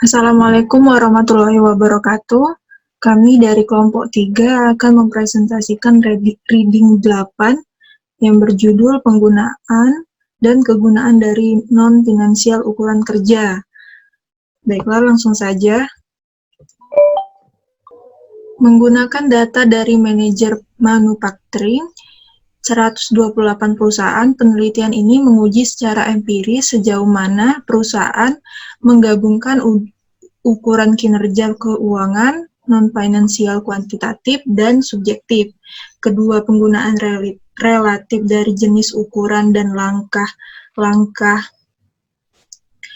Assalamualaikum warahmatullahi wabarakatuh. Kami dari kelompok 3 akan mempresentasikan reading 8 yang berjudul penggunaan dan kegunaan dari non-finansial ukuran kerja. Baiklah, langsung saja. Menggunakan data dari manajer manufacturing 128 perusahaan, penelitian ini menguji secara empiris sejauh mana perusahaan menggabungkan ukuran kinerja keuangan, non-finansial kuantitatif, dan subjektif. Kedua penggunaan relatif dari jenis ukuran dan langkah-langkah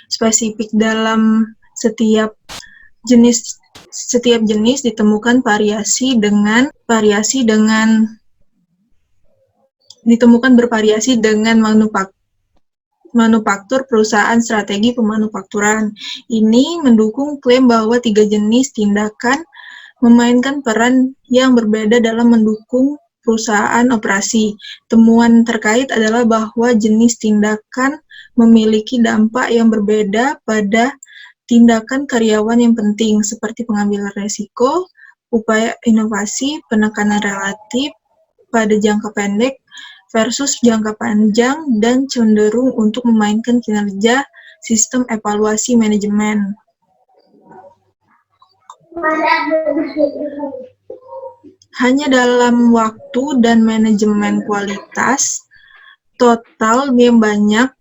spesifik dalam setiap jenis ditemukan bervariasi dengan manufaktur perusahaan strategi pemanufakturan. Ini mendukung klaim bahwa 3 jenis tindakan memainkan peran yang berbeda dalam mendukung perusahaan operasi. Temuan terkait adalah bahwa jenis tindakan memiliki dampak yang berbeda pada tindakan karyawan yang penting, seperti pengambilan risiko, upaya inovasi, penekanan relatif pada jangka pendek versus jangka panjang, dan cenderung untuk memainkan kinerja sistem evaluasi manajemen. Hanya dalam waktu dan manajemen kualitas total yang banyak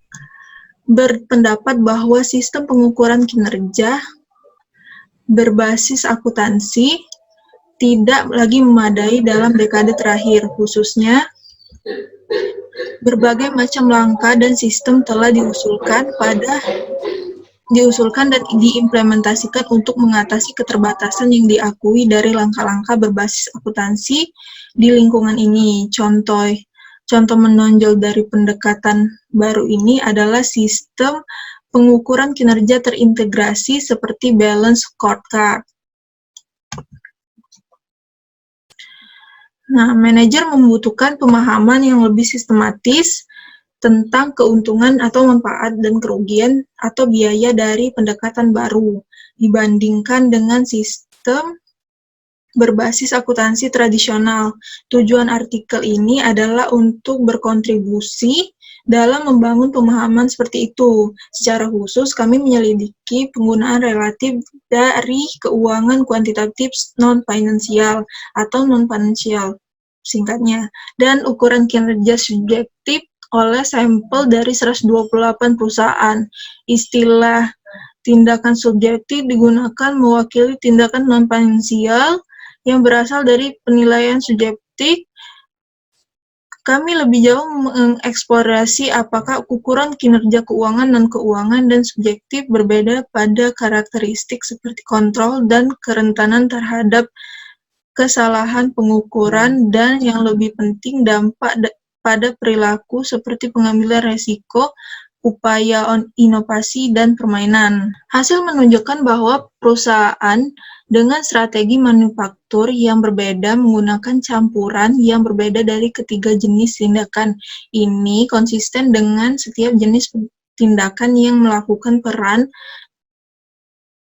berpendapat bahwa sistem pengukuran kinerja berbasis akuntansi tidak lagi memadai dalam dekade terakhir. Khususnya, berbagai macam langkah dan sistem telah diusulkan dan diimplementasikan untuk mengatasi keterbatasan yang diakui dari langkah-langkah berbasis akuntansi di lingkungan ini. Contoh menonjol dari pendekatan baru ini adalah sistem pengukuran kinerja terintegrasi seperti balance scorecard. Nah, manajer membutuhkan pemahaman yang lebih sistematis tentang keuntungan atau manfaat dan kerugian atau biaya dari pendekatan baru dibandingkan dengan sistem berbasis akuntansi tradisional. Tujuan artikel ini adalah untuk berkontribusi dalam membangun pemahaman seperti itu. Secara khusus, kami menyelidiki penggunaan relatif dari keuangan kuantitatif non-finansial atau non-financial, singkatnya, dan ukuran kinerja subjektif oleh sampel dari 128 perusahaan. Istilah tindakan subjektif digunakan mewakili tindakan non-finansial yang berasal dari penilaian subjektif. Kami lebih jauh mengeksplorasi apakah ukuran kinerja keuangan non-keuangan dan subjektif berbeda pada karakteristik seperti kontrol dan kerentanan terhadap kesalahan pengukuran, dan yang lebih penting dampak pada perilaku seperti pengambilan risiko, upaya inovasi, dan permainan. Hasil menunjukkan bahwa perusahaan dengan strategi manufaktur yang berbeda menggunakan campuran yang berbeda dari ketiga jenis tindakan. Ini konsisten dengan setiap jenis tindakan yang melakukan peran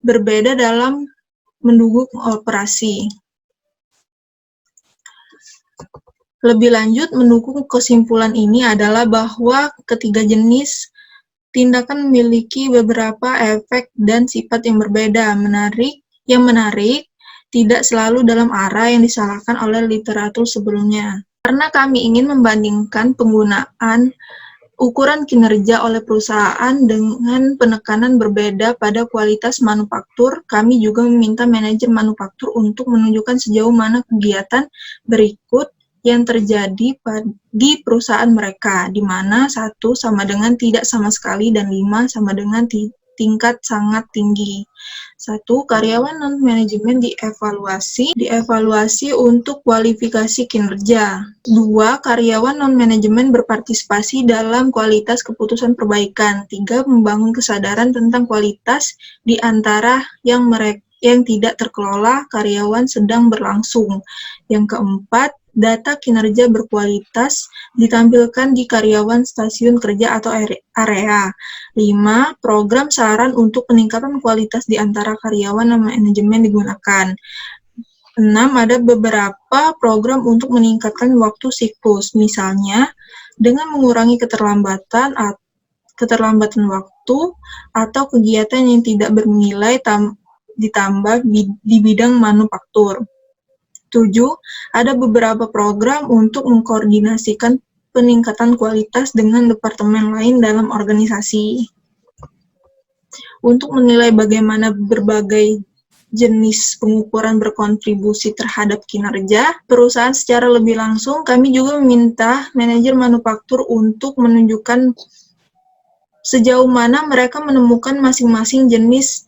berbeda dalam mendukung operasi. Lebih lanjut, mendukung kesimpulan ini adalah bahwa ketiga jenis tindakan memiliki beberapa efek dan sifat yang berbeda. Yang menarik, tidak selalu dalam arah yang disalahkan oleh literatur sebelumnya. Karena kami ingin membandingkan penggunaan ukuran kinerja oleh perusahaan dengan penekanan berbeda pada kualitas manufaktur, kami juga meminta manajer manufaktur untuk menunjukkan sejauh mana kegiatan berikut yang terjadi di perusahaan mereka, di mana 1 sama dengan tidak sama sekali dan 5 sama dengan tingkat sangat tinggi. 1. Karyawan non-manajemen dievaluasi untuk kualifikasi kinerja. 2. Karyawan non-manajemen berpartisipasi dalam kualitas keputusan perbaikan. 3. Membangun kesadaran tentang kualitas di antara yang tidak terkelola karyawan sedang berlangsung. Yang keempat, data kinerja berkualitas ditampilkan di karyawan stasiun kerja atau area. 5. Program saran untuk peningkatan kualitas di antara karyawan dan manajemen digunakan. 6. Ada beberapa program untuk meningkatkan waktu siklus, misalnya dengan mengurangi keterlambatan waktu atau kegiatan yang tidak bernilai ditambah di bidang manufaktur. 7. Ada beberapa program untuk mengkoordinasikan peningkatan kualitas dengan departemen lain dalam organisasi. Untuk menilai bagaimana berbagai jenis pengukuran berkontribusi terhadap kinerja perusahaan secara lebih langsung, kami juga meminta manajer manufaktur untuk menunjukkan sejauh mana mereka menemukan masing-masing jenis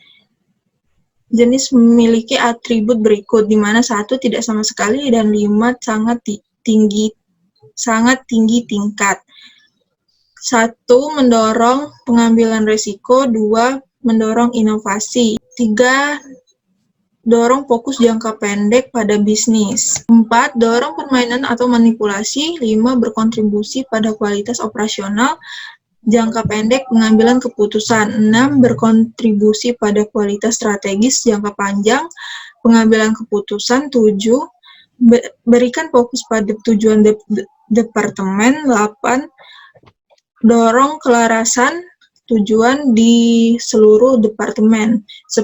memiliki atribut berikut, di mana 1 tidak sama sekali dan 5 sangat tinggi tingkat. 1. Mendorong pengambilan risiko. 2. Mendorong inovasi. 3. Dorong fokus jangka pendek pada bisnis. 4. Dorong permainan atau manipulasi. 5. Berkontribusi pada kualitas operasional jangka pendek pengambilan keputusan. 6. Berkontribusi pada kualitas strategis jangka panjang pengambilan keputusan. 7. Berikan fokus pada tujuan departemen. 8. Dorong kelarasan tujuan di seluruh departemen. 10.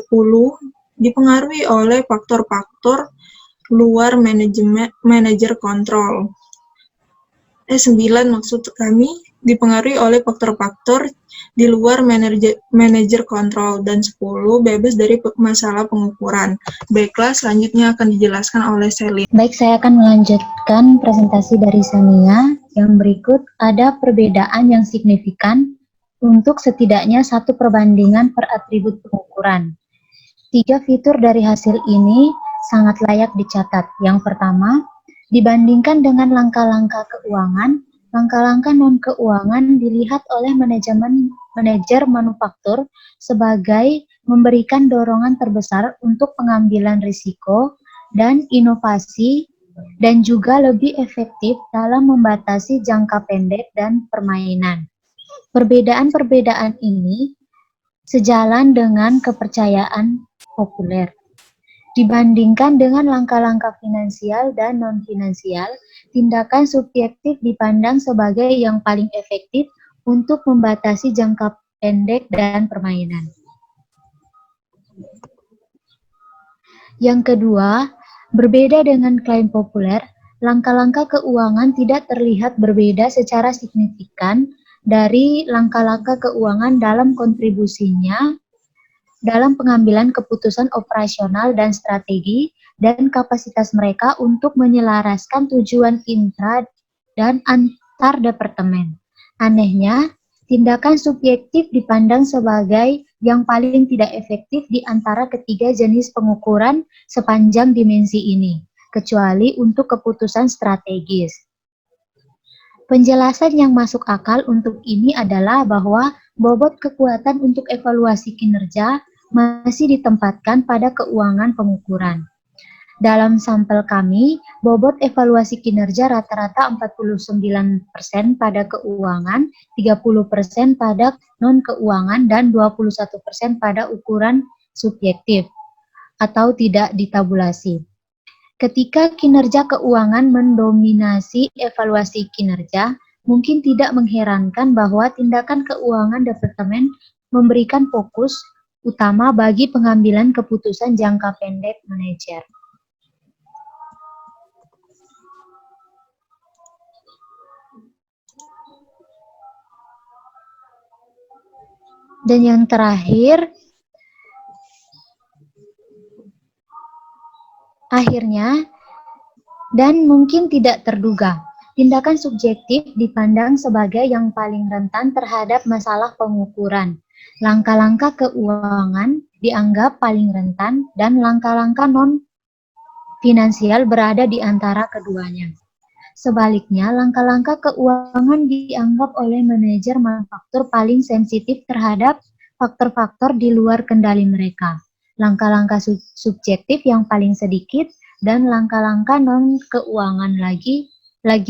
Dipengaruhi oleh faktor-faktor luar manajer kontrol. 9 maksud kami dipengaruhi oleh faktor-faktor di luar manajer kontrol. Dan 10 bebas dari masalah pengukuran. Baiklah, selanjutnya akan dijelaskan oleh Selin. Baik, saya akan melanjutkan presentasi dari Sania. Yang berikut ada perbedaan yang signifikan untuk setidaknya 1 perbandingan per atribut pengukuran. 3 fitur dari hasil ini sangat layak dicatat. Yang pertama, dibandingkan dengan langkah-langkah keuangan, langkah-langkah non-keuangan dilihat oleh manajer manufaktur sebagai memberikan dorongan terbesar untuk pengambilan risiko dan inovasi dan juga lebih efektif dalam membatasi jangka pendek dan permainan. Perbedaan-perbedaan ini sejalan dengan kepercayaan populer. Dibandingkan dengan langkah-langkah finansial dan non-finansial, tindakan subjektif dipandang sebagai yang paling efektif untuk membatasi jangka pendek dan permainan. Yang kedua, berbeda dengan klaim populer, langkah-langkah keuangan tidak terlihat berbeda secara signifikan dari langkah-langkah keuangan dalam kontribusinya dalam pengambilan keputusan operasional dan strategi dan kapasitas mereka untuk menyelaraskan tujuan intra dan antar departemen. Anehnya, tindakan subjektif dipandang sebagai yang paling tidak efektif di antara ketiga jenis pengukuran sepanjang dimensi ini, kecuali untuk keputusan strategis. Penjelasan yang masuk akal untuk ini adalah bahwa bobot kekuatan untuk evaluasi kinerja masih ditempatkan pada keuangan pengukuran. Dalam sampel kami, bobot evaluasi kinerja rata-rata 49% pada keuangan, 30% pada non-keuangan, dan 21% pada ukuran subjektif atau tidak ditabulasi. Ketika kinerja keuangan mendominasi evaluasi kinerja, mungkin tidak mengherankan bahwa tindakan keuangan departemen memberikan fokus utama bagi pengambilan keputusan jangka pendek manajer. Dan yang terakhir, akhirnya, dan mungkin tidak terduga, tindakan subjektif dipandang sebagai yang paling rentan terhadap masalah pengukuran. Langkah-langkah keuangan dianggap paling rentan dan langkah-langkah non-finansial berada di antara keduanya. Sebaliknya, langkah-langkah keuangan dianggap oleh manajer manufaktur paling sensitif terhadap faktor-faktor di luar kendali mereka. Langkah-langkah subjektif yang paling sedikit dan langkah-langkah non-keuangan lagi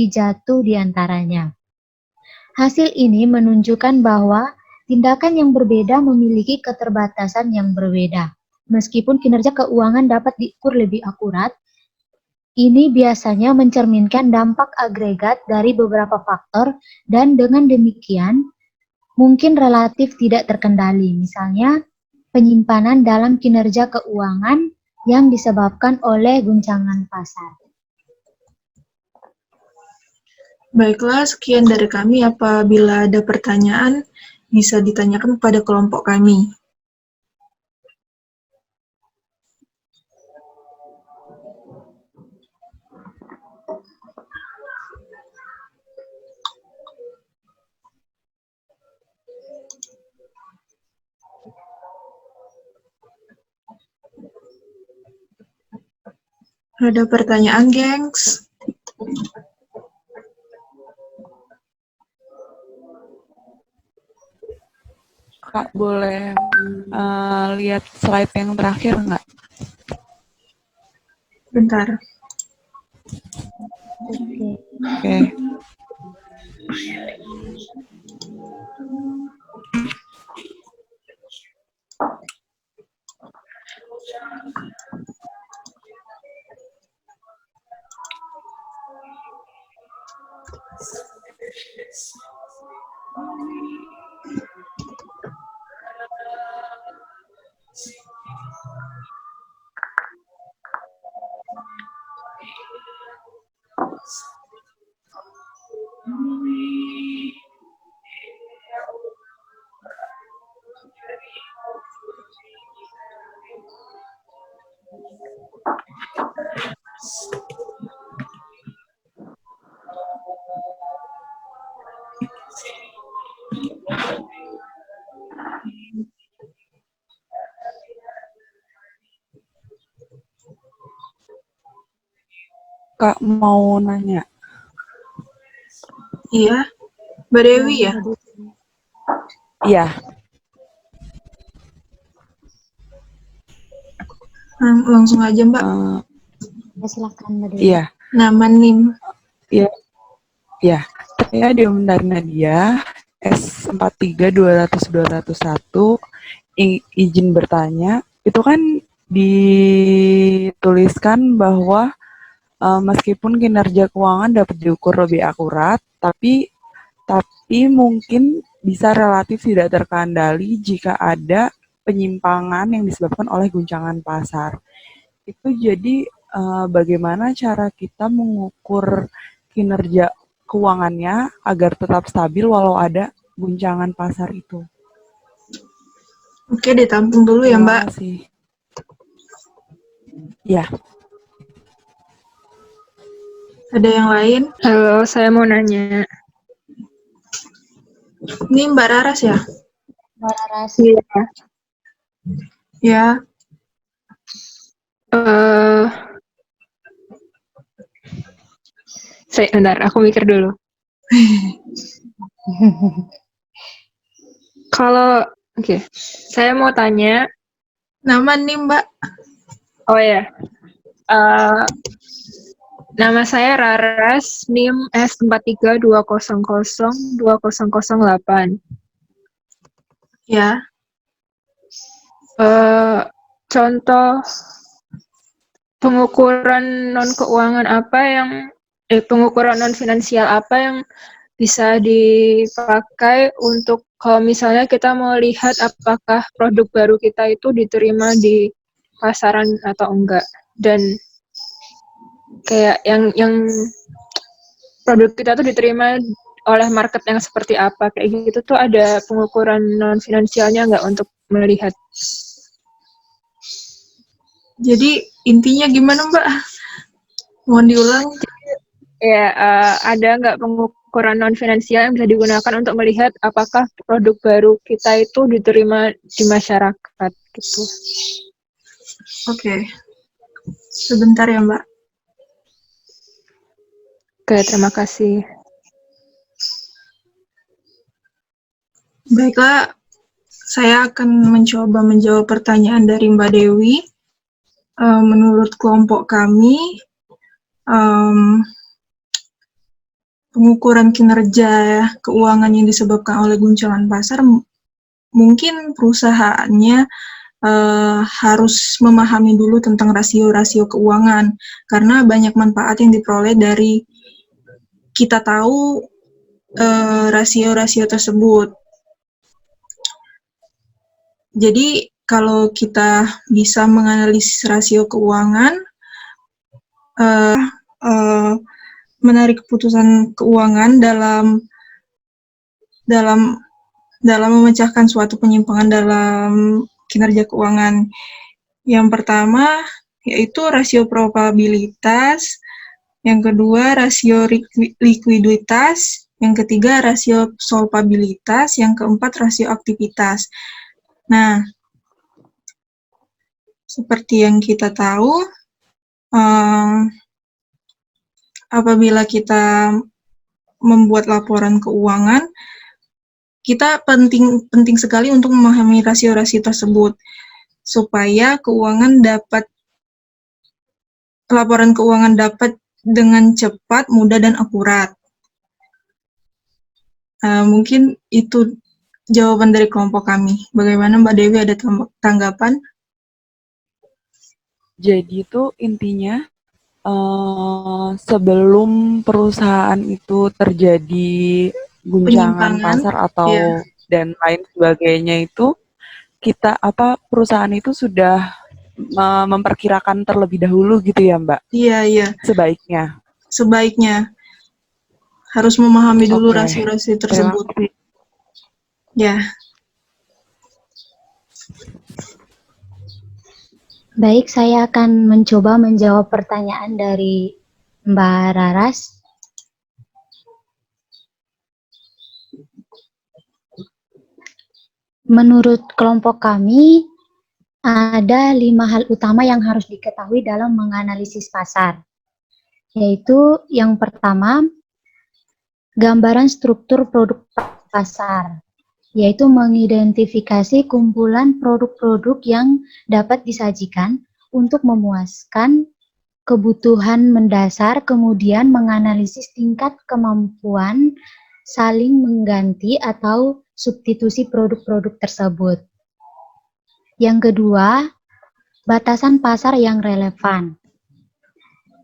jatuh di antaranya. Hasil ini menunjukkan bahwa tindakan yang berbeda memiliki keterbatasan yang berbeda. Meskipun kinerja keuangan dapat diukur lebih akurat, ini biasanya mencerminkan dampak agregat dari beberapa faktor dan dengan demikian mungkin relatif tidak terkendali. Misalnya, penyimpanan dalam kinerja keuangan yang disebabkan oleh guncangan pasar. Baiklah, sekian dari kami. Apabila ada pertanyaan, bisa ditanyakan kepada kelompok kami. Ada pertanyaan, gengs? Kak, boleh lihat slide yang terakhir nggak? Bentar. Oke. Kak, mau nanya. Iya, Mbak Dewi ya? Iya. Langsung aja, Mbak. Ya, silakan, Mbak Dewi. Iya. Nama NIM. Iya. Iya. Saya Diomdar Nadia, S43200-201, izin bertanya. Itu kan dituliskan bahwa meskipun kinerja keuangan dapat diukur lebih akurat, tapi mungkin bisa relatif tidak terkendali jika ada penyimpangan yang disebabkan oleh guncangan pasar. Itu jadi bagaimana cara kita mengukur kinerja keuangannya agar tetap stabil walau ada guncangan pasar itu? Oke, ditampung dulu ya, Mbak. Terima kasih. Ya. Ada yang lain? Halo, saya mau nanya. Ini Mbak Raras ya? Mbak Laras. Iya. Ya. Bentar, aku mikir dulu. Oke, saya mau tanya. Nama NIM, Mbak? Oh ya, nama saya Raras, NIM S432002008. Ya. Contoh pengukuran non keuangan apa yang pengukuran non finansial apa yang bisa dipakai untuk kalau misalnya kita mau lihat apakah produk baru kita itu diterima di pasaran atau enggak, dan kayak yang produk kita tuh diterima oleh market yang seperti apa, kayak gitu tuh ada pengukuran non finansialnya enggak untuk melihat? Jadi intinya gimana, Mbak? Mohon diulang. Ya, ada nggak pengukuran non finansial yang bisa digunakan untuk melihat apakah produk baru kita itu diterima di masyarakat gitu? Oke. Sebentar ya, Mbak. Oke, terima kasih. Baiklah, saya akan mencoba menjawab pertanyaan dari Mbak Dewi. menurut kelompok kami, pengukuran kinerja keuangan yang disebabkan oleh guncangan pasar, mungkin perusahaannya harus memahami dulu tentang rasio-rasio keuangan, karena banyak manfaat yang diperoleh dari kita tahu rasio-rasio tersebut. Jadi kalau kita bisa menganalisis rasio keuangan, menarik keputusan keuangan dalam memecahkan suatu penyimpangan dalam kinerja keuangan. Yang pertama yaitu rasio probabilitas, yang kedua rasio likuiditas, yang ketiga rasio solvabilitas, yang keempat rasio aktivitas. Nah, seperti yang kita tahu, apabila kita membuat laporan keuangan, kita penting sekali untuk memahami rasio-rasio tersebut supaya laporan keuangan dapat dengan cepat, mudah, dan akurat. Mungkin itu jawaban dari kelompok kami. Bagaimana Mbak Dewi, ada tanggapan? Jadi itu intinya sebelum perusahaan itu terjadi guncangan pasar atau dan lain sebagainya itu, perusahaan itu sudah memperkirakan terlebih dahulu gitu ya Mbak? Iya. Sebaiknya harus memahami dulu rasio-rasio tersebut. Ya. Baik, saya akan mencoba menjawab pertanyaan dari Mbak Raras. Menurut kelompok kami, ada 5 hal utama yang harus diketahui dalam menganalisis pasar. Yaitu yang pertama, gambaran struktur produk pasar, yaitu mengidentifikasi kumpulan produk-produk yang dapat disajikan untuk memuaskan kebutuhan mendasar, kemudian menganalisis tingkat kemampuan saling mengganti atau substitusi produk-produk tersebut. Yang kedua, batasan pasar yang relevan,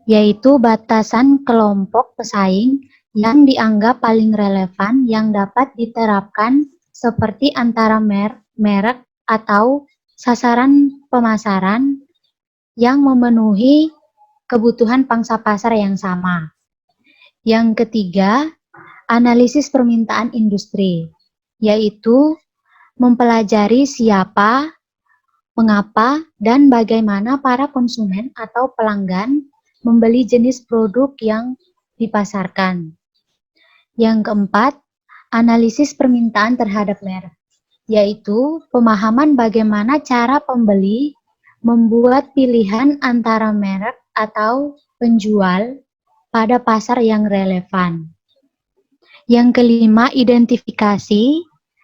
yaitu batasan kelompok pesaing yang dianggap paling relevan yang dapat diterapkan seperti antara merek atau sasaran pemasaran yang memenuhi kebutuhan pangsa pasar yang sama. Yang ketiga, analisis permintaan industri, yaitu mempelajari siapa, mengapa, dan bagaimana para konsumen atau pelanggan membeli jenis produk yang dipasarkan. Yang keempat, analisis permintaan terhadap merek, yaitu pemahaman bagaimana cara pembeli membuat pilihan antara merek atau penjual pada pasar yang relevan. Yang kelima, identifikasi,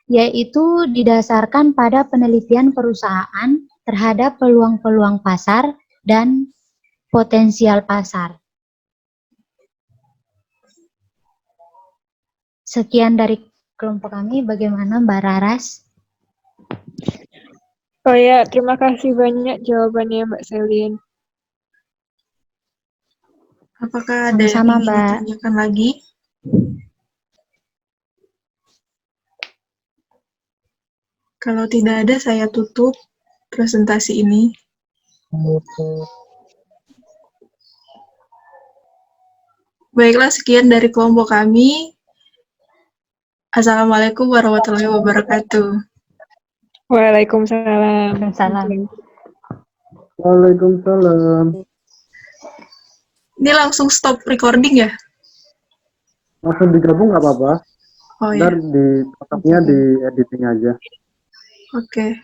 yaitu didasarkan pada penelitian perusahaan terhadap peluang-peluang pasar dan potensial pasar. Sekian dari kelompok kami, bagaimana Mbak Raras? Oh ya, terima kasih banyak jawabannya Mbak Selin. Apakah ada yang ingin ditanyakan lagi? Kalau tidak ada, saya tutup presentasi ini. Baiklah, sekian dari kelompok kami. Assalamualaikum warahmatullahi wabarakatuh. Waalaikumsalam. Waalaikumsalam. Ini langsung stop recording ya? Langsung digabung nggak apa-apa. Oh Ntar ya. di editing aja. Oke.